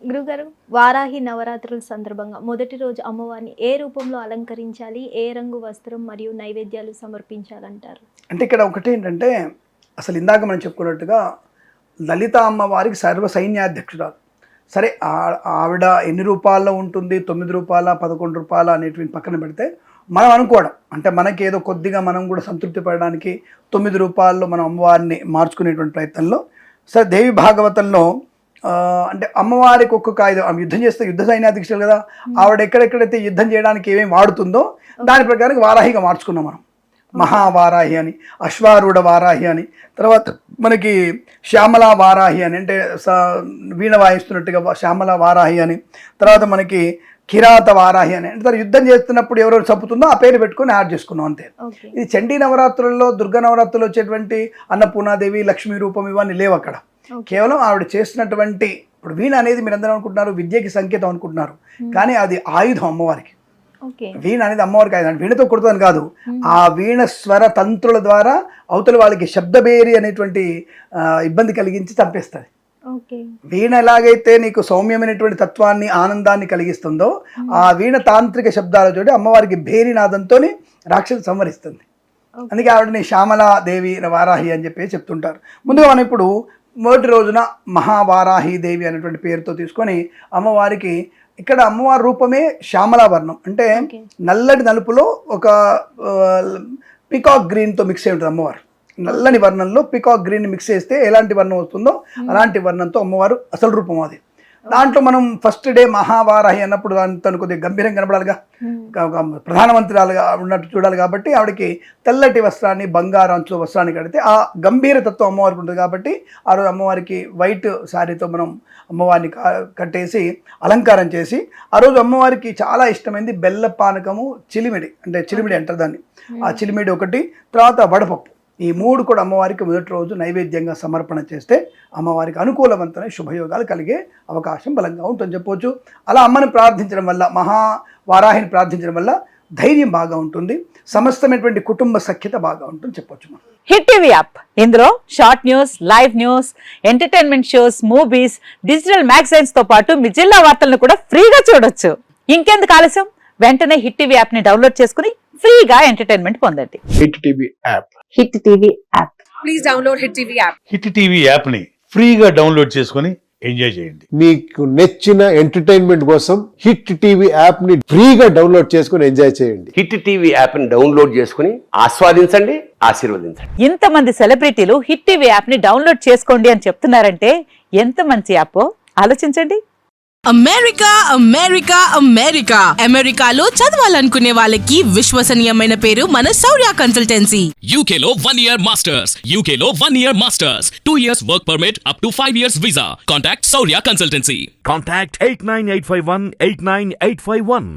గురుగారు, వారాహి నవరాత్రుల సందర్భంగా మొదటి రోజు అమ్మవారిని ఏ రూపంలో అలంకరించాలి? ఏ రంగు వస్త్రం మరియు నైవేద్యాలు సమర్పించాలంటారు? అంటే ఇక్కడ ఒకటి ఏంటంటే, అసలు ఇందాక మనం చెప్పుకున్నట్టుగా లలిత అమ్మవారికి సర్వ సైన్యాధ్యక్షురాలు. సరే, ఆవిడ ఎన్ని రూపాల్లో ఉంటుంది, 9 రూపాయల 11 రూపాయల అనేటువంటి పక్కన పెడితే, మనం అనుకోవడం అంటే మనకేదో కొద్దిగా మనం కూడా సంతృప్తి పడడానికి 9 రూపాయల్లో మనం అమ్మవారిని మార్చుకునేటువంటి ప్రయత్నంలో, సరే దేవి భాగవతంలో అంటే అమ్మవారికి ఒక్కొక్క ఆయుధం, యుద్ధం చేస్తే యుద్ధ సైన్యాధ్యక్షులు కదా, ఆవిడ ఎక్కడెక్కడైతే యుద్ధం చేయడానికి ఏమేమి వాడుతుందో దాని ప్రకారం వారాహిగా మార్చుకున్నాం మనం. మహావారాహి అని, అశ్వారూఢ వారాహి అని, తర్వాత మనకి శ్యామలా వారాహి అని, అంటే వీణ వాయిస్తున్నట్టుగా శ్యామల వారాహి అని, తర్వాత మనకి కిరాత వారాహి అని, అంటే యుద్ధం చేస్తున్నప్పుడు ఎవరెవరు చంపుతుందో ఆ పేరు పెట్టుకుని యాడ్ చేసుకున్నాం అంతే. ఇది చండీ నవరాత్రుల్లో, దుర్గా నవరాత్రుల్లో వచ్చేటువంటి అన్నపూర్ణాదేవి, లక్ష్మీ రూపం ఇవన్నీ లేవు అక్కడ. కేవలం ఆవిడ చేసినటువంటి, ఇప్పుడు వీణ అనేది మీరు అందరూ అనుకుంటున్నారు విద్యకి సంకేతం అనుకుంటున్నారు, కానీ అది ఆయుధం అమ్మవారికి. వీణ అనేది అమ్మవారికి ఆయుధం, వీణతో కొడుతుందని కాదు, ఆ వీణ స్వర తంత్రుల ద్వారా అవతల వాళ్ళకి శబ్దబేరి అనేటువంటి ఇబ్బంది కలిగించి చంపేస్తుంది. వీణ ఎలాగైతే నీకు సౌమ్యమైనటువంటి తత్వాన్ని, ఆనందాన్ని కలిగిస్తుందో, ఆ వీణ తాంత్రిక శబ్దాలతోటి అమ్మవారికి భేరినాదంతో రాక్షసు సంవరిస్తుంది. అందుకే ఆవిడని శ్యామలాదేవి వారాహి అని చెప్పి చెప్తుంటారు. ముందుగా మనం ఇప్పుడు మొదటి రోజున మహావారాహి దేవి అనేటువంటి పేరుతో తీసుకొని అమ్మవారికి, ఇక్కడ అమ్మవారి రూపమే శ్యామలా వర్ణం, అంటే నల్లటి నలుపులో ఒక పికాక్ గ్రీన్తో మిక్స్ అయి ఉంటుంది అమ్మవారు. నల్లని వర్ణంలో పికాక్ గ్రీన్ మిక్స్ చేస్తే ఎలాంటి వర్ణం వస్తుందో అలాంటి వర్ణంతో అమ్మవారు అసలు రూపం అది. దాంట్లో మనం ఫస్ట్ డే మహావారాహి అన్నప్పుడు తను కొద్దిగా గంభీరంగా కనపడాలిగా, ప్రధానమంత్రిగా ఉన్నట్టు చూడాలి, కాబట్టి ఆవిడకి తెల్లటి వస్త్రాన్ని, బంగారు అంచు వస్త్రాన్ని కడితే ఆ గంభీర తత్వం అమ్మవారికి ఉంటుంది. కాబట్టి ఆ రోజు అమ్మవారికి వైట్ శారీతో మనం అమ్మవారిని కట్టేసి అలంకారం చేసి, ఆ రోజు అమ్మవారికి చాలా ఇష్టమైంది బెల్ల పానకము, చిలిమిడి, అంటే చిలిమిడి అంటారు దాన్ని, ఆ చిలిమిడి ఒకటి, తర్వాత వడపప్పు, ఈ 3 కూడా అమ్మవారికి మొదటి రోజు నైవేద్యంగా సమర్పణ చేస్తే అమ్మవారికి అనుకూలవంతమైన శుభయోగాలు కలిగే అవకాశం బలంగా ఉంటుందని చెప్పవచ్చు. అలా అమ్మని ప్రార్థించడం వల్ల, మహావారాహిని ప్రార్థించడం వల్ల ధైర్యం బాగా ఉంటుంది, సమస్తమైనటువంటి కుటుంబ సఖ్యత బాగా ఉంటుంది చెప్పొచ్చు మనం. హిట్ టీవీ యాప్, ఇందులో short news, live news, entertainment shows, movies, digital magazines తో పాటు మీ జిల్లా వార్తలను కూడా ఫ్రీగా చూడొచ్చు. ఇంకెందుకు ఆలస్యం, వెంటనే హిట్ టీవీ యాప్ ని డౌన్లోడ్ చేసుకుని ఫ్రీగా ఎంటర్టైన్మెంట్ పొందండి. Hit TV app, hit TV app, please download hit TV app. Hit TV app ని ఫ్రీగా డౌన్లోడ్ చేసుకుని ఎంజాయ్ చేయండి. మీకు నచ్చిన ఎంటర్టైన్మెంట్ కోసం హిట్ టీవీ యాప్ ని ఫ్రీగా డౌన్లోడ్ చేసుకుని ఎంజాయ్ చేయండి. హిట్ టీవీ యాప్ ని డౌన్లోడ్ చేసుకుని ఆస్వాదించండి, ఆశీర్వదించండి. ఇంతమంది సెలబ్రిటీలు హిట్ టీవీ యాప్ ని డౌన్లోడ్ చేసుకోండి అని చెప్తున్నారంటే ఎంత మంచి యాప్ ఆలోచించండి. అమెరికా అమెరికా అమెరికా అమెరికాలో చదవాలనుకునే వాళ్ళకి విశ్వసనీయమైన పేరు మన శౌర్య కన్సల్టెన్సీ. UK లో 1 year masters, UK లో 1 year masters, 2 years work permit up to 5 years visa. Contact Saurya Consultancy. Contact 89851 89851.